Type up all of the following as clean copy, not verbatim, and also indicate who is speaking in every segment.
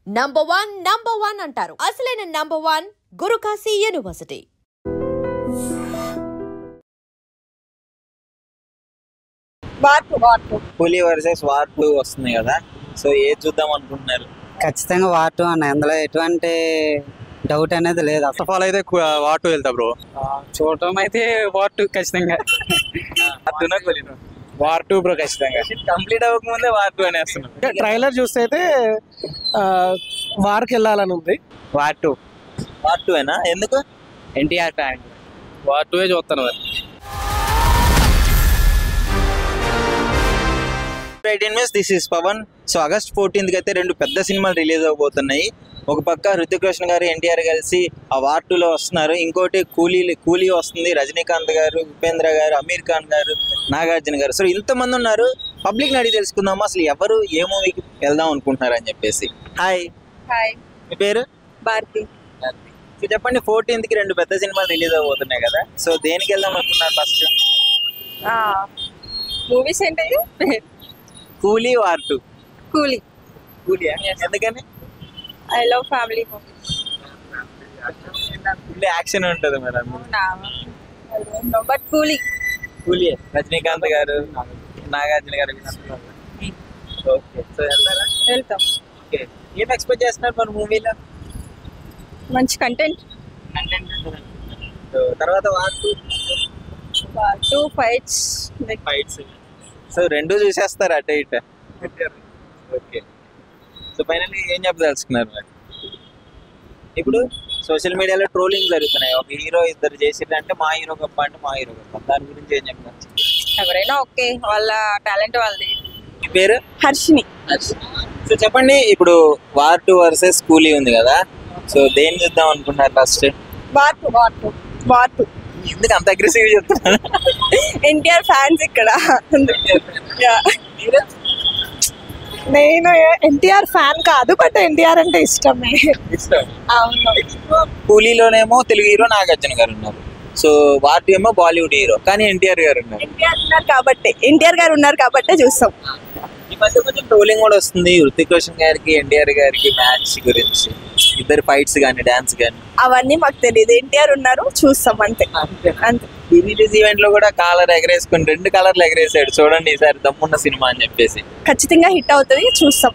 Speaker 1: Number one అంటారు. అసలైన number one Guru Kashi university.
Speaker 2: కూలీ వర్సెస్ వార్ 2 వస్తుంది కదా, సో ఏది చూద్దాం అనుకుంటున్నారు?
Speaker 3: ఖచ్చితంగా వార్ 2 అన్న, అందులో ఎటువంటి డౌట్ అనేది లేదు.
Speaker 4: ఫస్ట్ ఆఫ్ ఆల్ అయితే వార్ 2 వెళ్తా బ్రో.
Speaker 3: చూడటం అయితే వార్ 2 ఖచ్చితంగా.
Speaker 4: వార్ 2 బ్రో ఖచ్చితంగా.
Speaker 2: కంప్లీట్ అవ్వకముందే వార్ 2 అనేస్తున్నాం.
Speaker 5: ట్రైలర్ చూస్తే అయితే వార్కి వెళ్ళాలని ఉంది.
Speaker 3: వార్ 2
Speaker 2: ఏనా? ఎందుకు?
Speaker 3: ఎన్టీఆర్ ఫ్యాన్.
Speaker 4: వార్ 2 చూస్తాను.
Speaker 2: This is Pavan. So August 14th కి అయితే 2 పెద్ద సినిమాలు రిలీజ్ అవబోతున్నాయి. ఒక పక్క హృతిక్ రోషన్ గారు, ఎన్టీఆర్ కలిసి ఆ వార్ 2లో వస్తున్నారు. ఇంకోటి కూలీ వస్తుంది. రజనీకాంత్ గారు, ఉపేంద్ర గారు, అమీర్ ఖాన్ గారు, నాగార్జున గారు. సో ఇంతమంది ఉన్నారు. పబ్లిక్ అడిగి తెలుసుకుందాము అసలు ఎవరు ఏ మూవీకి వెళ్దాం అనుకుంటున్నారు అని చెప్పేసి. హాయ్, మీ పేరు?
Speaker 6: భారతి.
Speaker 2: సో చెప్పండి, 14th కి 2 పెద్ద సినిమాలు రిలీజ్ అవబోతున్నాయి కదా, సో దేనికి వెళ్దాం అనుకున్నారు ఫస్ట్?
Speaker 6: మూవీస్ ఏంటి?
Speaker 2: కూలీ, వార్ 2.
Speaker 6: కూలీ.
Speaker 2: ఎందుకని?
Speaker 6: I love family movies.
Speaker 2: Full action ఉంటుంది మేడం.
Speaker 6: బట్ కూలీ.
Speaker 2: రజనీకాంత్ గారు, నాగార్జున గారు. ఓకే, సో వెళ్తారా?
Speaker 6: వెళ్తాం.
Speaker 2: ఓకే, ఏం ఎక్స్పెక్ట్ చేస్తున్నారు మన మూవీలో?
Speaker 6: మంచి కంటెంట్.
Speaker 2: తర్వాత వార్
Speaker 6: 2 ఫైట్స్.
Speaker 2: సో 2 చూసేస్తారు అటే ఇట. ఓకే, సో ఫైనల్లీ ఏం చెప్పదలుచుకున్నారు మరి? ఇప్పుడు సోషల్ మీడియాలో ట్రోలింగ్ జరుగుతున్నాయి. ఒక హీరో ఇద్దరు చేసిరంటే మా హీరో గొప్ప అంటే మా హీరో గొప్ప. దాని గురించి ఏం చెప్తారు?
Speaker 6: ఎవరైనా ఓకే, వాళ్ళ టాలెంట్ వాళ్ళది.
Speaker 2: మీ పేరు?
Speaker 6: హర్షిని.
Speaker 2: సో చెప్పండి, ఇప్పుడు వార్ 2 వర్సెస్ కూలీ ఉంది కదా, సో దేన్ని చూద్దాం అనుకుంటున్నారు ఫస్ట్?
Speaker 6: వార్ 2.
Speaker 2: ఎందుకు అంత అగ్రెసివ్ చెప్తున్నారు?
Speaker 6: ఎన్టీఆర్ ఫ్యాన్స్ ఇక్కడ.
Speaker 5: నేను ఎన్టీఆర్ ఫ్యాన్ కాదు, బట్ ఎన్టీఆర్ అంటే ఇష్టమే.
Speaker 2: కూలీలోనేమో తెలుగు హీరో నాగార్జున గారు ఉన్నారు. సో వార్ 2 ఏమో బాలీవుడ్ హీరో, కానీ ఎన్టీఆర్ గారు ఉన్నారు.
Speaker 6: ఎన్టీఆర్ గారు ఉన్నారు కాబట్టి చూస్తాం.
Speaker 2: ఈ మధ్య కొంచెం ట్రోలింగ్ కూడా వస్తుంది హృతిక్ రోషన్ గారికి, ఎన్టీఆర్ గారికి మ్యాచ్ గురించి. ఇద్దరు ఫైట్స్ కానీ డాన్స్ కానీ
Speaker 6: అవన్నీ మాకు తెలియదు. ఎన్టీఆర్ ఉన్నారు, చూస్తాం అంతే.
Speaker 2: రిలీజ్ ఈవెంట్ లో కూడా కాలర్ ఎగరేసుకుని 2 కలర్లు ఎగరేసాడు. చూడండి ఈసారి దమ్మున్న సినిమా అని చెప్పేసి.
Speaker 6: ఖచ్చితంగా హిట్ అవుతుంది, చూస్తాం.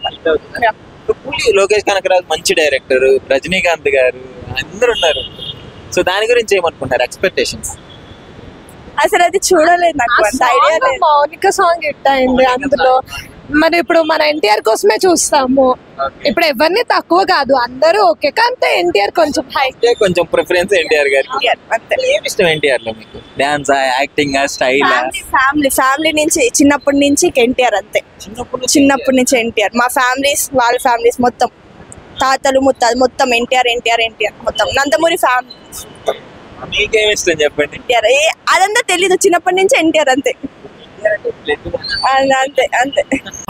Speaker 2: లోకేష్ కనకరాజు మంచి డైరెక్టర్, రజనీకాంత్ గారు అందరు ఉన్నారు. సో దాని గురించి ఏమనుకుంటారు? ఎక్స్పెక్టేషన్స్?
Speaker 6: అసలు అది చూడలేదు, నాకు అంత ఐడియా లేదు.
Speaker 5: మౌనిక సాంగ్ హిట్ అయింది అందులో. మరి ఇప్పుడు మన ఎన్టీఆర్ కోసమే చూస్తాము. ఇప్పుడు ఎవరిని తక్కువ కాదు, అందరూ ఓకే, కానీ ఎన్టీఆర్ కొంచెం హై,
Speaker 2: కొంచెం ప్రిఫరెన్స్ ఎన్టీఆర్ గారికి. ఏమి ఇష్టం ఎన్టీఆర్ లో మీకు? Dance, acting, style?
Speaker 6: ఫ్యామిలీ నుంచి, చిన్నప్పటి నుంచి ఎన్టీఆర్ అంతే. చిన్నప్పటి నుంచి ఎన్టీఆర్. మా ఫ్యామిలీస్, వాళ్ళ ఫ్యామిలీస్ మొత్తం, తాతలు ముత్తాలు మొత్తం ఎన్టీఆర్ మొత్తం. నందమూరి ఫ్యామిలీ.
Speaker 2: మీకేమి ఇష్టం చెప్పండి?
Speaker 6: ఎన్టీఆర్. అదంతా తెలీదు, చిన్నప్పటి నుంచి ఎన్టీఆర్ అంతే. అంతే.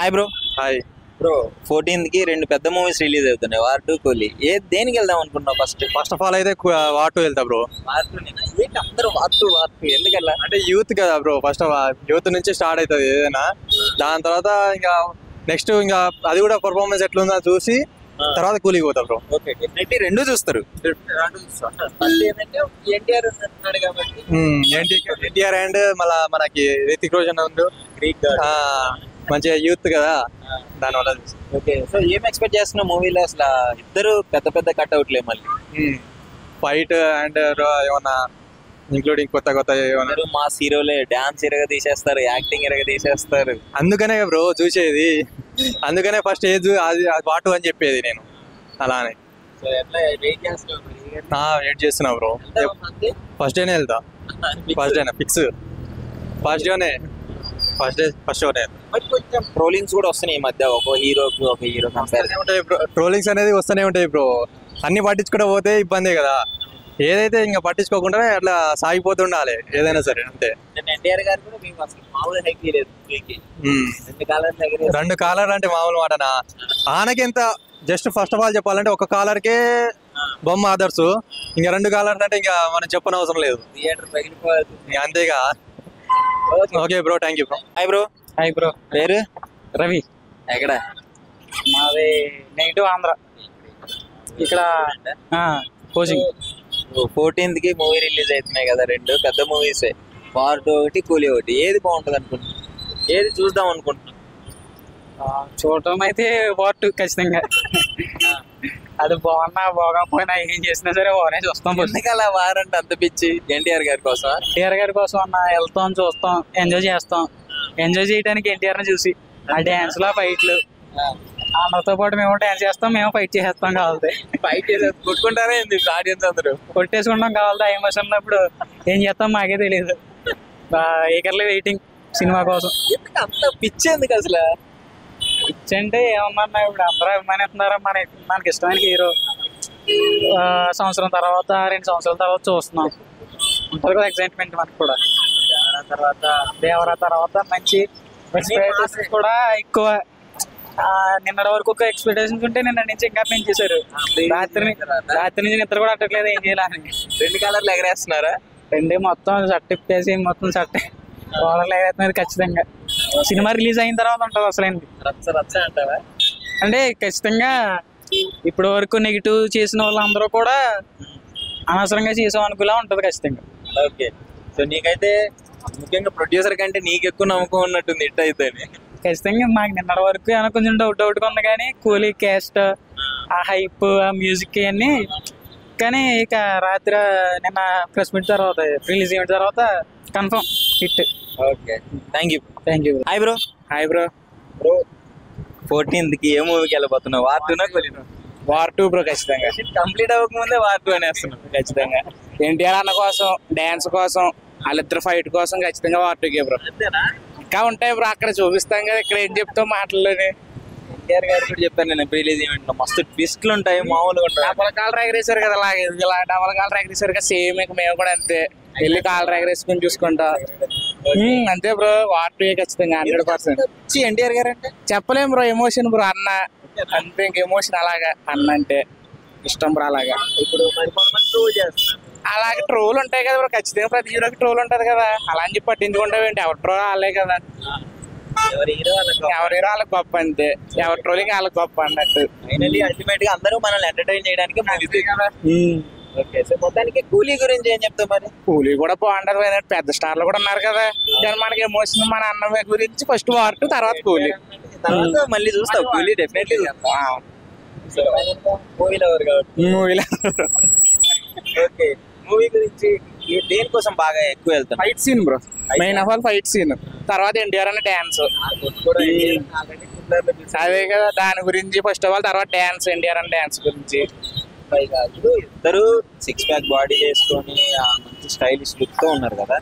Speaker 2: Hi bro.
Speaker 4: Hi
Speaker 2: bro, 14th కి 2 పెద్ద మూవీస్ రిలీజ్ అవుతున్నాయి, వార్ 2, కూలీ. దేనికి వెళ్దాం అనుకుంటున్నావు ఫస్ట్?
Speaker 4: ఫస్ట్ ఆఫ్ ఆల్ అయితే వార్ 2 వెళ్తా బ్రో.
Speaker 2: వార్ 2 ఏంటి అందరూ వార్ 2 ఎందుకల్లా?
Speaker 4: అంటే యూత్ కదా బ్రో, ఫస్ట్ యూత్ నుంచి స్టార్ట్ అవుతుంది ఏదైనా. దాని తర్వాత ఇంకా నెక్స్ట్ ఇంకా అది కూడా పర్ఫార్మెన్స్ ఎట్లుందో చూసి తర్వాత కూలీకి పోతా బ్రో.
Speaker 2: ఓకే, డెఫినెట్లీ 2 చూస్తారు.
Speaker 4: ఎన్టీఆర్ అండ్ మళ్ళా మనకి రితిక్ రోషన్ ఉండు, మంచిగా యూత్ కదా, దానివల్ల.
Speaker 2: ఓకే, సో ఏం ఎక్స్పెక్ట్ చేస్తున్నా మూవీలో? అసలు ఇద్దరు పెద్ద పెద్ద కట్అవుట్లే, మళ్ళీ
Speaker 4: ఫైట్ అండ్ ఏమన్నా ఇంక్లూడింగ్ కొత్త ఏమన్నా
Speaker 2: మాస్ హీరోలే. డాన్స్ ఇరగ తీసేస్తారు, యాక్టింగ్ ఇరగ తీసేస్తారు.
Speaker 4: అందుకనే బ్రో చూసేది. అందుకనే ఫస్ట్ ఏజ్ అది వార్ 2 అని చెప్పేది నేను. అలానే వెయిట్ చేస్తున్నా బ్రో. ఫస్ట్ డేనే వెళ్తా. ఫస్ట్ డేనే ఫిక్స్. ఫస్ట్ డేనే.
Speaker 2: కొంచెం ట్రోలింగ్స్ కూడా వస్తున్నాయి ఈ మధ్య, ఒక హీరో కంపేర్
Speaker 4: ఉంటాయి బ్రో. ట్రోలింగ్స్ అనేది వస్తూనే ఉంటాయి బ్రో. అన్ని పట్టించుకుంటూ పోతే ఇబ్బందే కదా. ఏదైతే ఇంకా పట్టించుకోకుండా అట్లా సాగిపోతుండాలి ఏదైనా సరే, అంతే.
Speaker 2: ఎన్టీఆర్ గారు కూడా మీకు అసలు మామూలు హైక్ లేదు.
Speaker 4: 2 కాలర్ అంటే మామూలు మాటనా? ఆనకెంత జస్ట్ ఫస్ట్ ఆఫ్ ఆల్ చెప్పాలంటే ఒక కాలర్కే బొమ్మ ఆదర్సు, ఇంకా 2 కాలర్స్ అంటే ఇంకా మనం చెప్పనవసరం లేదు.
Speaker 2: థియేటర్ పగిలిపోతుంది
Speaker 4: అంతేగా. Okay bro, thank you bro.
Speaker 2: Hi bro.
Speaker 3: Hi bro.
Speaker 2: పేరు?
Speaker 3: రవి.
Speaker 2: ఎక్కడ?
Speaker 3: మాది నెగిటివ్ ఆంధ్ర ఇక్కడ కోచింగ్.
Speaker 2: 14th కి మూవీ రిలీజ్ అవుతున్నాయి కదా, రెండు పెద్ద మూవీస్, వార్ 2 ఒకటి, కూలీ ఒకటి. ఏది బాగుంటుంది అనుకుంటున్నాను, ఏది చూద్దాం అనుకుంటున్నాను?
Speaker 3: చూడటం అయితే వార్ 2 ఖచ్చితంగా. అది బాగున్నా బాగోకపోయినా ఏం చేసినా సరే వారే చూస్తాం.
Speaker 2: ఎందుకలా వార్ అంటే అంత పిచ్చి? ఎన్టీఆర్ గారి కోసం.
Speaker 3: ఎన్టీఆర్ గారి కోసం అన్న వెళ్తాం, చూస్తాం, ఎంజాయ్ చేస్తాం. ఎంజాయ్ చేయడానికి ఎన్టీఆర్ని చూసి ఆ డ్యాన్స్లో ఫైట్లు, అందరితో పాటు మేము డ్యాన్స్ చేస్తాం, మేము ఫైట్ చేసేస్తాం. కావాలి
Speaker 2: ఫైట్ కొట్టుకుంటారా ఆడియన్స్ అందరూ?
Speaker 3: కొట్టేసుకుంటాం. కావాలి ఆ ఎమోషన్ ఉన్నప్పుడు ఏం చేస్తాం మాకే తెలియదు. ఈగర్లీ వెయిటింగ్ సినిమా కోసం.
Speaker 2: అంత పిచ్చి ఎందుకు అసలు?
Speaker 3: పిచ్చి అంటే ఏమన్నా ఇప్పుడు అందరూ అభిమానిస్తున్నారా మనకి ఇష్టమైన హీరో. సంవత్సరం తర్వాత 2 సంవత్సరాల తర్వాత చూస్తున్నాం, ఉంటుంది కదా ఎక్సైట్మెంట్ మనకు కూడా. దేవరా తర్వాత మంచి ఎక్స్పెక్టేషన్స్ కూడా ఎక్కువ. నిన్నటి వరకు ఒక ఎక్స్పెక్టేషన్స్ ఉంటే నిన్న నుంచి ఇంకా పెంచేశారు. రాత్రి నుంచి నిద్ర కూడా అట్టట్లేదు, ఏం చేయాలని.
Speaker 2: 2 కలర్లు ఎగరేస్తున్నారా?
Speaker 3: మొత్తం షర్ట్ ఇప్పేసి మొత్తం షర్ట్ కాలర్లు ఎగరేస్తున్నారు ఖచ్చితంగా. సినిమా రిలీజ్ అయిన తర్వాత ఉంటుంది అసలు. అంటే ఖచ్చితంగా ఇప్పటి వరకు నెగిటివ్ చేసిన వాళ్ళందరూ కూడా అనవసరంగా చేసాం అనుకులా ఉంటుంది ఖచ్చితంగా.
Speaker 2: ఓకే, సో నీకైతే ముఖ్యంగా ప్రొడ్యూసర్ కంటే నీకు ఎక్కువ నమ్మకం ఉన్నట్టుంది హిట్ అయితే.
Speaker 3: ఖచ్చితంగా మాకు నిన్నటి వరకు ఏమైనా కొంచెం డౌట్గా ఉంది, కానీ కూలీ క్యాస్ట్, ఆ హైప్, ఆ మ్యూజిక్ అన్నీ. కానీ ఇక రాత్రి నిన్న ప్రెస్ మీట్ తర్వాత రిలీజ్ అయిన తర్వాత confirm hit.
Speaker 2: Okay, thank you.
Speaker 3: Hi bro.
Speaker 2: Bro 14th కి ఏ మూవీకి వెళ్ళిపోతున్నావు? వార్ 2 కూలీనా?
Speaker 3: వార్ 2 బ్రో ఖచ్చితంగా.
Speaker 2: కంప్లీట్ అవ్వకముందే వార్ 2 అనేస్తున్నావు.
Speaker 3: ఖచ్చితంగా ఎన్టీఆర్ అన్న కోసం, డాన్స్ కోసం, వాళ్ళిద్దరు ఫైట్ కోసం ఖచ్చితంగా వార్ 2 బ్రో. ఇంకా ఉంటాయి బ్రో, అక్కడ చూపిస్తాం కదా, ఇక్కడ ఏం చెప్తాం మాటల్లోనే.
Speaker 2: ఎన్టీఆర్ గారు కూడా చెప్పాను నేను రిలీజ్ ఈవెంట్ లో, మస్తు ట్విస్ట్లు ఉంటాయి, మామూలుగా ఉంటాయి.
Speaker 3: డబల్ కాలర్ ఎగరేసారు కదా, ఇలా డబల్ కాలర్ ఎగరేసారు కదా, సేమ్ ఇక మేము కూడా అంతే వెళ్ళి కాలర్ ఎగరేసుకుని చూసుకుంటా అంతే బ్రో. వార్ 2 ఖచ్చితంగా 100%.
Speaker 2: ఎన్టీఆర్ గారు అంటే
Speaker 3: చెప్పలేం బ్రో, ఎమోషన్ బ్రో. అన్న అంతే, ఇంక ఎమోషన్ అలాగా. అన్న అంటే ఇష్టం బ్రో. అలాగా
Speaker 2: ఇప్పుడు మరి కొంతమంది ట్రోల్ చేస్తున్నారు.
Speaker 3: అలాగే ట్రోల్ ఉంటాయి కదా బ్రో, ఖచ్చితంగా ప్రతి హీరోకి ట్రోల్ ఉంటది కదా. అలా అని చెప్పి పట్టించుకుంటావేంటి? ఎవరి ట్రోల్ వాళ్ళే కదా,
Speaker 2: ఎవరి హీరో
Speaker 3: వాళ్ళకి గొప్ప అంతే, ఎవరి ట్రోలింగ్ వాళ్ళకి గొప్ప అన్నట్టు.
Speaker 2: ఫైనల్లీ అల్టిమేట్ గా అందరూ మనల్ని ఎంటర్టైన్ చేయడానికి ఓకే, సో మొత్తానికి కూలీ గురించి ఏం చెప్తావు మరి?
Speaker 3: కూలీ కూడా బాగుంటది, పెద్ద స్టార్లు కూడా ఉన్నారు కదా. కానీ మనకి ఎమోషన్ మన అన్న గురించి ఫస్ట్ వార్ 2, తర్వాత కూలీ,
Speaker 2: తర్వాత మళ్ళీ చూస్తావు కూలీ డెఫినెట్లీ. మూవీలో ఓకే, మూవీ గురించి దేనికోసం బాగా ఎక్కువ వెళ్తాను?
Speaker 3: Fight scene bro, main of all fight scene. తర్వాత ఎన్టీఆర్ అనే డాన్స్, అదే కదా దాని గురించి ఫస్ట్ ఆఫ్ ఆల్. తర్వాత డాన్స్, ఎన్టీఆర్ అనే డాన్స్ గురించి.
Speaker 2: ఇద్దరు 6 ప్యాక్ బాడీ చేసుకొని మంచి స్టైలిష్ లుక్ తో ఉన్నారు కదా.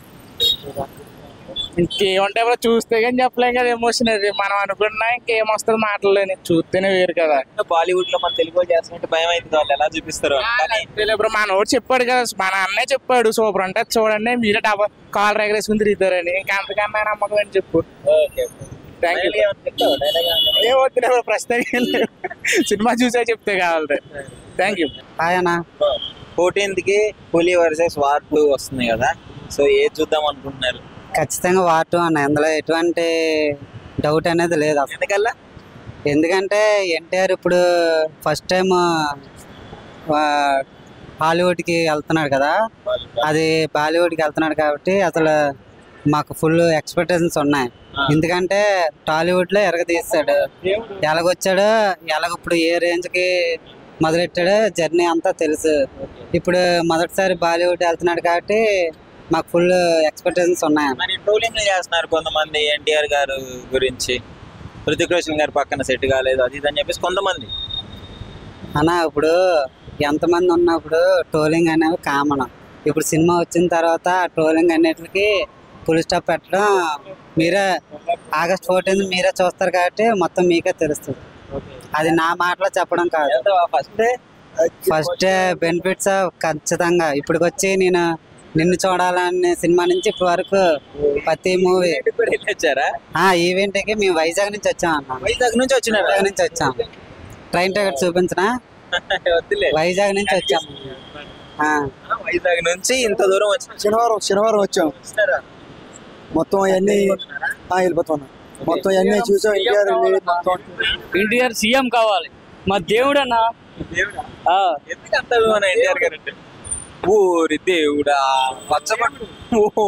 Speaker 3: ఇంకేముంటాయి బ్రో, చూస్తే కానీ చెప్పలేం కదా ఎమోషన్. అది మనం అనుకున్నా ఇంకేం వస్తుంది మాటల్లోని, చూస్తేనే వేరు కదా.
Speaker 2: బాలీవుడ్ లో మన తెలుగు చేస్తున్నట్టు భయం అయితే వాళ్ళు ఎలా చూపిస్తారు
Speaker 3: బ్రో. మన వాడు చెప్పాడు కదా, మన అన్నే చెప్పాడు సూపర్ అంటే చూడండి మీరే డబల్ కాల్ ఎగరేసుకుని తిరుగుతారని. ఇంకా అంతకన్నా నమ్మకం అని చెప్పు. Thank you. ప్రస్తుతం సినిమా చూసే చెప్తే కావాలి. Thank you. హాయ్ అన్న.
Speaker 2: 14th కి కూలీ వర్సెస్ వార్ 2 వస్తుంది కదా, సో ఏది చూద్దాం అనుకుంటున్నారు?
Speaker 3: ఖచ్చితంగా వార్ 2 అన్న, అందులో ఎటువంటి డౌట్ అనేది లేదు.
Speaker 2: ఎందుకల్లా?
Speaker 3: ఎందుకంటే ఎన్టీఆర్ ఇప్పుడు ఫస్ట్ టైం హాలీవుడ్కి వెళ్తున్నాడు కదా, అది బాలీవుడ్కి వెళ్తున్నాడు కాబట్టి అసలు మాకు ఫుల్ ఎక్స్పెక్టేషన్స్ ఉన్నాయి. ఎందుకంటే టాలీవుడ్లో ఎరగదీస్తాడు, ఎలాగొచ్చాడు, ఇప్పుడు ఏ రేంజ్కి మొదలెట్టాడు జర్నీ అంతా తెలుసు. ఇప్పుడు మొదటిసారి బాలీవుడ్ వెళ్తున్నాడు కాబట్టి మాకు ఫుల్ ఎక్స్పెక్టేషన్స్ ఉన్నాయి.
Speaker 2: మరి ట్రోలింగ్ చేస్తున్నారు కొంతమంది ఎన్టీఆర్ గారు గురించి, హృతిక్ రోషన్ గారు పక్కన సెట్ కాలేదు అది ఇది అని చెప్పేసి కొంతమంది.
Speaker 3: అన్న ఇప్పుడు ఎంతమంది ఉన్నప్పుడు ట్రోలింగ్ అనేవి కామన్. ఇప్పుడు సినిమా వచ్చిన తర్వాత ట్రోలింగ్ అన్నిటికి ఫుల్ స్టాప్ పెట్టడం మీరే August 14 మీరే చూస్తారు కాబట్టి మొత్తం మీకే తెలుస్తుంది. అది నా మాటలో చెప్పడం కాదు. ఫస్ట్ బెనిఫిట్స్ ఖచ్చితంగా ఇప్పటికొచ్చి నేను నిన్ను చూడాలనే సినిమా నుంచి ఇప్పటి వరకు ప్రతి మూవీ ఈవెంట్ కి మేము వైజాగ్ నుంచి వచ్చాం అన్న.
Speaker 2: వైజాగ్ నుంచి
Speaker 3: వచ్చాం. ట్రైన్ టికెట్ చూపించిన వైజాగ్ నుంచి వచ్చాం.
Speaker 2: వైజాగ్ నుంచి ఇంత దూరం వచ్చి
Speaker 7: శనివారం వచ్చాం. మొత్తం అవన్నీ వెళ్ళిపోతున్నా. మొత్తం అన్ని చూసాం. ఎన్టీఆర్ మొత్తం
Speaker 8: ఎన్టీఆర్ సీఎం కావాలి, మా దేవుడు అన్న.
Speaker 2: ఎందుకు అంత అభిమానం ఎన్టీఆర్ గారు అంటే? ఊరి దేవుడా పచ్చబట్టు. ఓహో,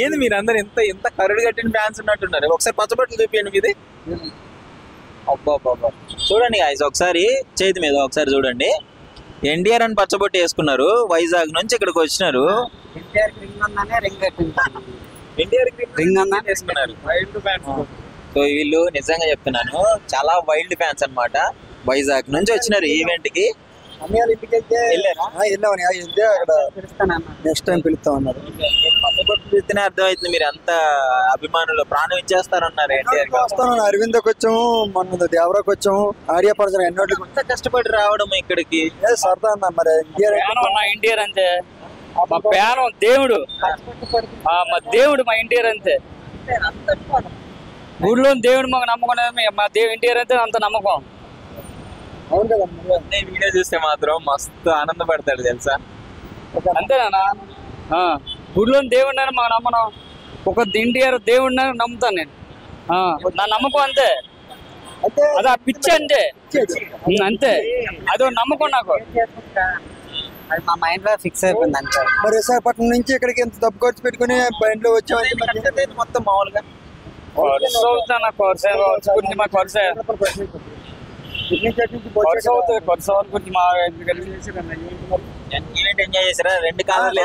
Speaker 2: ఏంది మీరు అందరు ఎంత కరుడు కట్టిన ఫ్యాన్స్ ఉన్నట్టున్నారు. ఒకసారి పచ్చబట్టలు చూపించండి మీది. అబ్బా చూడండి గాయ్స్, ఒకసారి చేతి మీద ఒకసారి చూడండి. ఎన్టీఆర్ అని పచ్చబొట్టు వేసుకున్నారు. వైజాగ్ నుంచి ఇక్కడికి వచ్చినారు.
Speaker 3: ఎన్టీఆర్ రింగ్ ఉందనే రింగ్ కట్టింది.
Speaker 2: ఎన్టీఆర్
Speaker 3: రింగ్ ఉందని
Speaker 2: వేసుకున్నారు. సో వీళ్ళు నిజంగా చెప్తున్నాను, చాలా వైల్డ్ ఫ్యాన్స్ అన్నమాట. వైజాగ్ నుంచి వచ్చినారు ఈవెంట్ కి.
Speaker 7: ఇంటికి వెళ్తే వెళ్ళామని వెళ్తే అక్కడ నెక్స్ట్ టైం పిలుస్తా ఉన్నారు.
Speaker 2: పచ్చబొట్టు చూస్తేనే అర్థమవుతుంది మీరు అంత అభిమానులు, ప్రాణం ఇచ్చేస్తారన్నారు ఎన్టీఆర్ గారు.
Speaker 7: వస్తాను, అరవిందకి వచ్చాము, మొన్న దేవరాకి వచ్చాము, ఆడియా పడతాను ఎన్నోటికి
Speaker 2: అంత కష్టపడి రావడం ఇక్కడికి
Speaker 7: సరదా అన్న. మరి
Speaker 8: ఎన్టీఆర్ అంతే మా ప్యానం, దేవుడు మా దేవుడు, మా ఎన్టీఆర్ అంతే. ఊళ్ళో దేవుడు మాకు నమ్మకం, మా ఎన్టీఆర్ అంతే అంత నమ్మకం.
Speaker 7: అవును కదా.
Speaker 2: వీడియో చూస్తే మాత్రం మస్తు ఆనందపడతాడు తెలుసా.
Speaker 8: అంతేనా? ఊళ్ళో దేవుడు మాకు నమ్మను, ఒక ఎన్టీఆర్ దేవుడు నమ్ముతాను నేను. నా నమ్మకం అంతే, అదే పిచ్చి అంతే అంతే, అదో నమ్మకం నాకు.
Speaker 3: అది మా మైండ్ లో ఫిక్స్ అయిపోయింది అంతే.
Speaker 7: మరి విశాఖపట్నం నుంచి ఇక్కడికి ఎంత డబ్బు ఖర్చు పెట్టుకుని బండిలో వచ్చామని
Speaker 2: మొత్తం మామూలుగా ఎంజాయ్ చేసారా? రెండు కాలాలు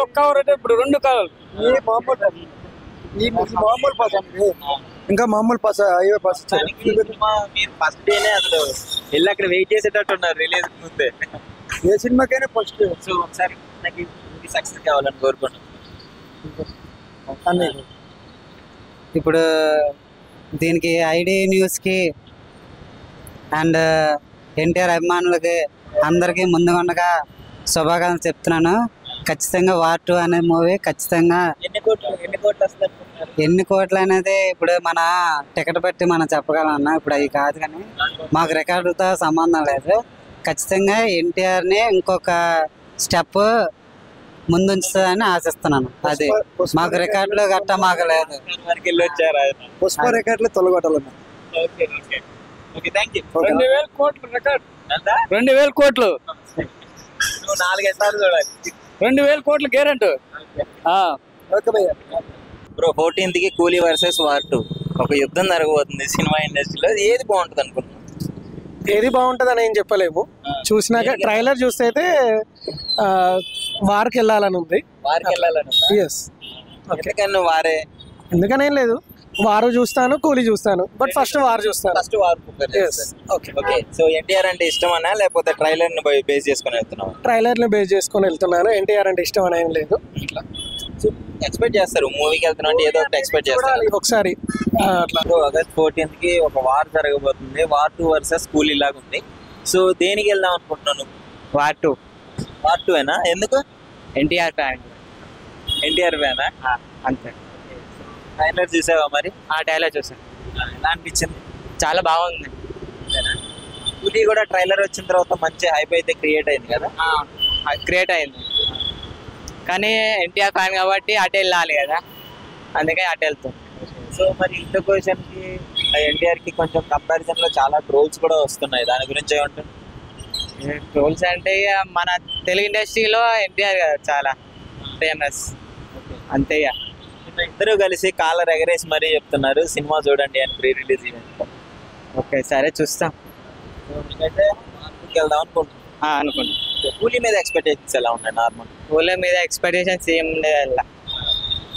Speaker 8: ఒక్క కవర్ అంటే ఇప్పుడు రెండు కాలాలు.
Speaker 7: మామూలు పాస్ అండి, ఇంకా మామూలు పాస్, హైవే పాస్.
Speaker 2: మీరు ఫస్ట్ డేనే అసలు వెళ్ళి అక్కడ వెయిట్ చేసేటట్టు ఉన్నారు రిలీజ్ ముందే.
Speaker 7: ఏ సినిమాకైనా ఫస్ట్.
Speaker 2: సో ఒకసారి నాకు సక్సెస్ కావాలని కోరుకున్నాను.
Speaker 3: ఇప్పుడు దీనికి ఐడి న్యూస్కి అండ్ ఎన్టీఆర్ అభిమానులకి అందరికీ ముందుగా శుభాకాంక్షలు చెప్తున్నాను. ఖచ్చితంగా వార్ 2 అనే మూవీ ఖచ్చితంగా ఎన్ని కోట్లు అనేది ఇప్పుడు మన టికెట్ బట్టి మనం చెప్పగలం అన్న. ఇప్పుడు అవి కాదు, కానీ మాకు రికార్డుతో సంబంధం లేదు. ఖచ్చితంగా ఎన్టీఆర్ని ఇంకొక స్టెప్ ముందుంచుతుందని ఆశిస్తున్నాను. అది మాకు రికార్డులు గట్టా మాకు లేదు.
Speaker 7: పుష్ప రికార్డులు తొలగొట్టాలన్నా.
Speaker 8: 2000 కోట్లు రికార్డ్. 2000 కోట్లు
Speaker 2: 4 సార్లు చూడాలి.
Speaker 8: 2000 కోట్లు గ్యారెంటీ.
Speaker 2: బ్రో 14th కి కూలీ వర్సెస్ వార్ 2 ఒక యుద్ధం జరగబోతుంది సినిమా ఇండస్ట్రీలో. ఏది బాగుంటుంది అనుకుంటున్నాను?
Speaker 9: ఏది బాగుంటుంది అని ఏం చెప్పలేము. చూసినాక ట్రైలర్ చూస్తే అయితే వార్కి వెళ్ళాలని ఉంది.
Speaker 2: వారికి వెళ్ళాలని వారే
Speaker 9: ఎందుకనేం లేదు, వారు చూస్తాను, కూలీ చూస్తాను, బట్ ఫస్ట్ వారు చూస్తాను.
Speaker 2: First war. Okay. So NTR అంటే ఇష్టం అన్నా లేకపోతే ట్రైలర్ ని బేస్ చేసుకుని వెళ్తున్నావు?
Speaker 9: ట్రైలర్ ని బేస్ చేసుకుని వెళ్తున్నాను. ఎన్టీఆర్ అంటే ఇష్టం అని ఏం లేదు.
Speaker 2: ఎక్స్పెక్ట్ చేస్తారు మూవీకి వెళ్తున్నా అంటే ఏదో ఒకటి ఎక్స్పెక్ట్ చేస్తారు
Speaker 9: ఒకసారి.
Speaker 2: ఆగస్ట్ 14th కి ఒక వార్ జరగబోతుంది. వార్ 2 వర్సెస్ కూలీ లాగా ఉంది. సో దేనికి వెళ్దాం అనుకుంటున్నాను?
Speaker 3: వార్ 2.
Speaker 2: వార్ 2 ఏనా? ఎందుకు?
Speaker 3: ఎన్టీఆర్ ఫ్యాన్.
Speaker 2: ఎన్టీఆర్ ఫ్యానా?
Speaker 3: అంతే.
Speaker 2: ట్రైలర్ చూసావా మరి?
Speaker 3: ఆ ట్రైలర్ చూసాను.
Speaker 2: ఎలా అనిపించింది?
Speaker 3: చాలా బాగుంది.
Speaker 2: కూలీ కూడా ట్రైలర్ వచ్చిన తర్వాత మంచి హైప్ అయితే క్రియేట్ అయింది కదా.
Speaker 3: క్రియేట్ అయింది, కానీ ఎన్టీఆర్ ఫ్యాన్ కాబట్టి అటు వెళ్ళాలి కదా, అందుకే అటు వెళ్తాం.
Speaker 2: సో మరి ఇంత క్వశ్చన్ కి ఎన్టీఆర్ కి కొంచెం కంపారిజన్ లో చాలా ట్రోల్స్ కూడా వస్తున్నాయి. దాని గురించి ఏమంటారు?
Speaker 3: ట్రోల్స్ అంటే ఇక మన తెలుగు ఇండస్ట్రీలో ఎన్టీఆర్ కదా చాలా ఫేమస్, అంతే.
Speaker 2: ఇద్దరు కలిసి కాలర్ ఎగరేసి మరీ చెప్తున్నారు సినిమా చూడండి అని ప్రీ రిలీజ్ ఈవెంట్.
Speaker 3: ఓకే, సరే చూస్తాం.
Speaker 2: మీకైతే వెళ్దాం అనుకుంటున్నాను. కూలీ మీద ఎక్స్పెక్టేషన్స్ ఎలా ఉన్నాయి? నార్మల్
Speaker 3: కూలీ మీద ఎక్స్పెక్టేషన్స్ ఏం ఉండదు.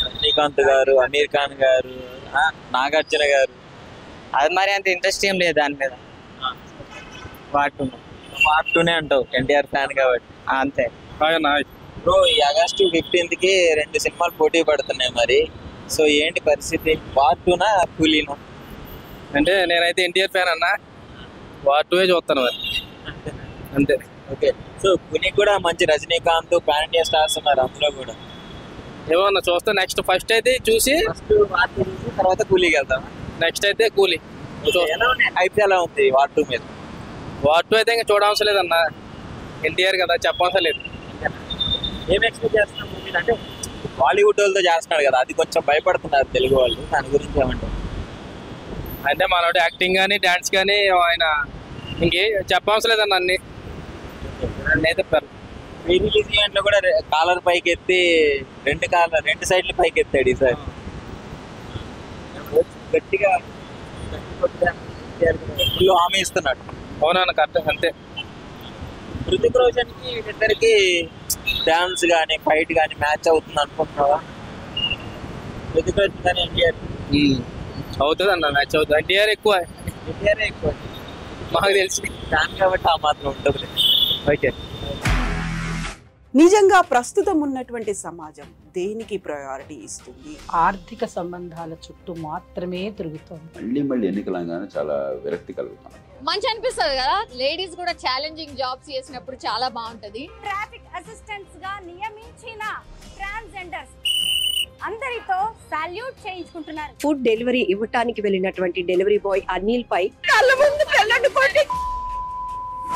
Speaker 2: రజనీకాంత్ గారు, అమీర్ ఖాన్ గారు, నాగార్జున గారు,
Speaker 3: అది మరి అంత ఇంట్రెస్ట్ ఏం లేదు దాని మీద. వార్
Speaker 2: 2నే అంటావు ఎన్టీఆర్ ఫ్యాన్ కాబట్టి.
Speaker 3: అంతే.
Speaker 2: బ్రో ఈ ఆగస్ట్ 15th కి 2 సినిమాలు పోటీ పడుతున్నాయి మరి. సో ఏంటి పరిస్థితి? వార్ 2నా కూలీనా?
Speaker 8: అంటే నేనైతే ఎన్టీఆర్ ఫ్యాన్ అన్నా, వార్ 2 చూస్తాను మరి అంతే.
Speaker 2: ఓకే. సో కూలీ కూడా మంచి రజనీకాంత్ పాన్ ఇండియా స్టార్స్ ఉన్నారు అందులో కూడా.
Speaker 8: ఏమన్నా చూస్తా. నెక్స్ట్ ఫస్ట్ అయితే చూసి
Speaker 2: తర్వాత కూలీకి వెళ్తాం.
Speaker 8: నెక్స్ట్ అయితే కూలీ.
Speaker 2: హైప్ ఎలా ఉంది వార్ 2 మీద?
Speaker 8: వార్ 2 అయితే ఇంకా చూడవలసిన లేదన్నా, ఎన్టీఆర్ కదా చెప్పవలసిన లేదు.
Speaker 2: ఏం ఎక్స్పెక్ట్ చేస్తున్నాం మూవీ అంటే బాలీవుడ్ వాళ్ళతో చేస్తున్నాడు కదా, అది కొంచెం భయపడుతున్నారు తెలుగు వాళ్ళు. దాని గురించి ఏమంటారు?
Speaker 8: అంటే మనోడు యాక్టింగ్ కానీ డాన్స్ కానీ ఆయన ఇంకే చెప్పవసరం లేదన్న అన్ని అయితే
Speaker 2: ప్రీ రిలీజ్ ఈవెంట్ లో కూడా కాలర్ పైకి ఎత్తి రెండు సైడ్లు పైకి ఎత్తాడు ఈసారి. గట్టిగా ఫుల్ హామీ ఇస్తున్నాడు.
Speaker 8: అవునన్న కరెక్ట్ అంతే.
Speaker 2: హృతిక్ రోషన్ కి ఇద్దరికి డాన్స్ కానీ ఫైట్ కానీ మ్యాచ్ అవుతుంది అనుకుంటున్నావా? హృతిక్ రోషన్ కానీ ఎన్టీఆర్
Speaker 8: అవుతుంది అన్న, మ్యాచ్ అవుతుంది. ఎన్టీఆర్ ఎక్కువ మాకు తెలిసి
Speaker 2: దాని కాబట్టి ఆ మాత్రం ఉంటుంది.
Speaker 8: ఓకే.
Speaker 10: నిజంగా ప్రస్తుతం ఉన్నటువంటి సమాజం దేనికి ప్రయారిటీ ఇస్తుంది?
Speaker 11: ఆర్థిక సంబంధాల చుట్టూ మాత్రమే తిరుగుతుంది.
Speaker 12: మళ్ళీ ఎన్నికలంగానే చాలా విరక్తి కలుగుతాం.
Speaker 13: మంచి అనిపిస్తుంది కదా, లేడీస్ కూడా ఛాలెంజింగ్ జాబ్స్ చేసినప్పుడు చాలా బాగుంటది.
Speaker 14: ట్రాఫిక్ అసిస్టెంట్స్ గా నియమించిన ట్రాన్స్జెండర్స్ అందరితో సాల్యూట్ చేయించుకుంటున్నారు.
Speaker 15: ఫుడ్ డెలివరీ ఇవ్వటానికి వెళ్ళినటువంటి డెలివరీ బాయ్ అనిల్ పై
Speaker 6: కళ్ళ ముందు పెళ్ళండి